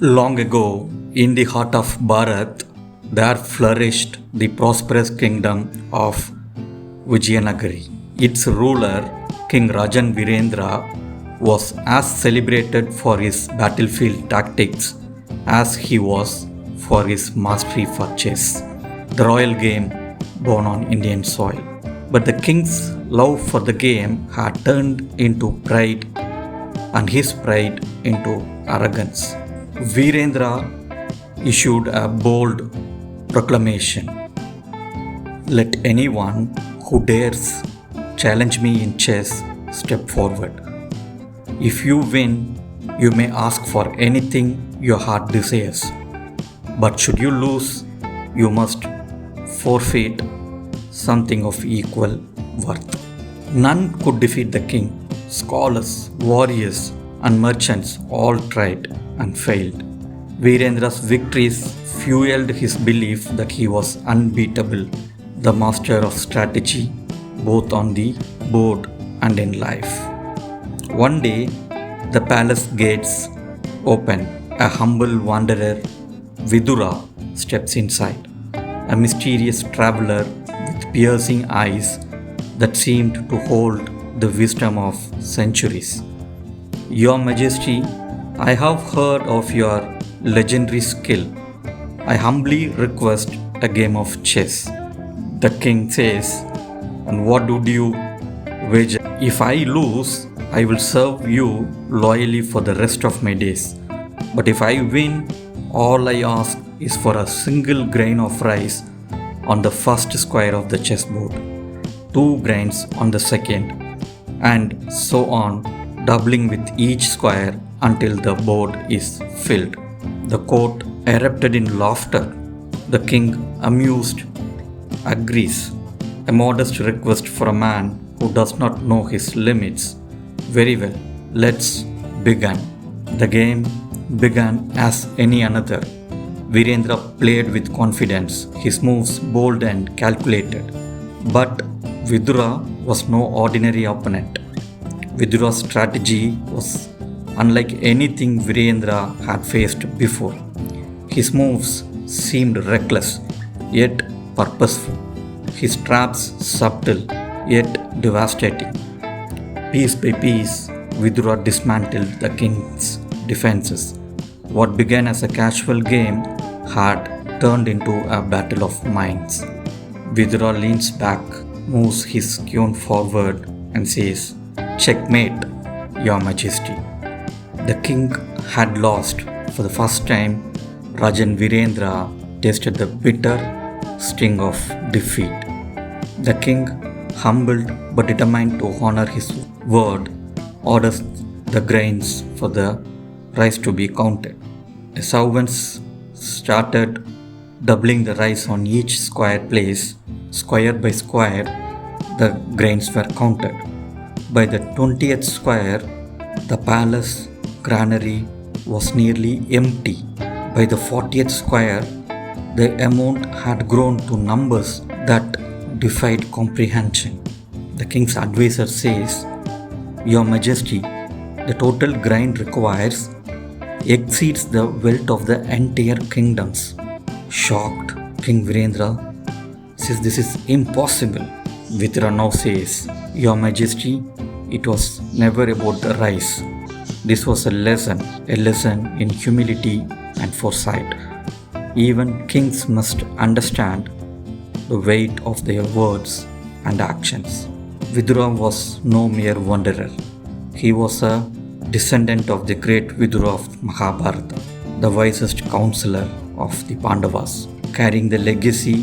Long ago, in the heart of Bharat, there flourished the prosperous kingdom of Vijayanagari. Its ruler, King Rajan Virendra, was as celebrated for his battlefield tactics as he was for his mastery for chess, the royal game born on Indian soil. But the king's love for the game had turned into pride and his pride into arrogance. Virendra issued a bold proclamation. Let anyone who dares challenge me in chess step forward. If you win, you may ask for anything your heart desires. But should you lose, you must forfeit something of equal worth. None could defeat the king. Scholars, warriors, and merchants all tried and failed. Virendra's victories fueled his belief that he was unbeatable, the master of strategy, both on the board and in life. One day, the palace gates open. A humble wanderer, Vidura, steps inside, a mysterious traveler with piercing eyes that seemed to hold the wisdom of centuries. Your Majesty, I have heard of your legendary skill. I humbly request a game of chess. The king says, and what would you wager? If I lose, I will serve you loyally for the rest of my days. But if I win, all I ask is for a single grain of rice on the first square of the chessboard, 2 grains on the second, and so on, doubling with each square until the board is filled. The court erupted in laughter. The king, amused, agrees. A modest request for a man who does not know his limits. Very well, let's begin. The game began as any another. Virendra played with confidence, his moves bold and calculated. But Vidura was no ordinary opponent. Vidura's strategy was unlike anything Virendra had faced before. His moves seemed reckless, yet purposeful. His traps subtle, yet devastating. Piece by piece, Vidura dismantled the king's defenses. What began as a casual game had turned into a battle of minds. Vidura leans back, moves his queen forward, and says, "Checkmate, Your Majesty." The king had lost. For the first time, Rajan Virendra tasted the bitter sting of defeat. The king, humbled but determined to honor his word, orders the grains for the rice to be counted. The servants started doubling the rice on each square place. Square by square, the grains were counted. By the 20th square, the palace granary was nearly empty. By the 40th square, the amount had grown to numbers that defied comprehension. The king's advisor says, "Your Majesty, the total grain requires exceeds the wealth of the entire kingdoms." Shocked, King Virendra says, "This is impossible." Vidura now says, "Your Majesty, it was never about the rice. This was a lesson in humility and foresight. Even kings must understand the weight of their words and actions." Vidura was no mere wanderer. He was a descendant of the great Vidura of Mahabharata, the wisest counselor of the Pandavas. Carrying the legacy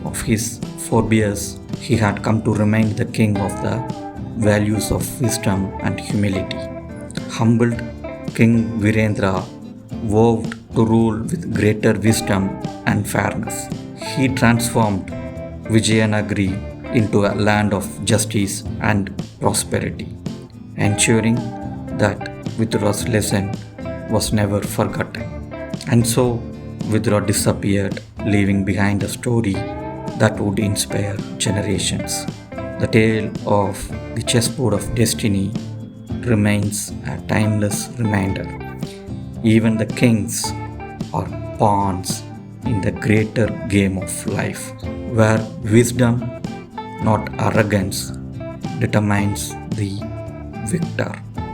of his forebears, he had come to remind the king of the values of wisdom and humility. Humbled, King Virendra vowed to rule with greater wisdom and fairness. He transformed Vijayanagari into a land of justice and prosperity, ensuring that Vidura's lesson was never forgotten. And so, Vidura disappeared, leaving behind a story that would inspire generations. The tale of the chessboard of destiny remains a timeless reminder. Even the kings are pawns in the greater game of life, where wisdom, not arrogance, determines the victor.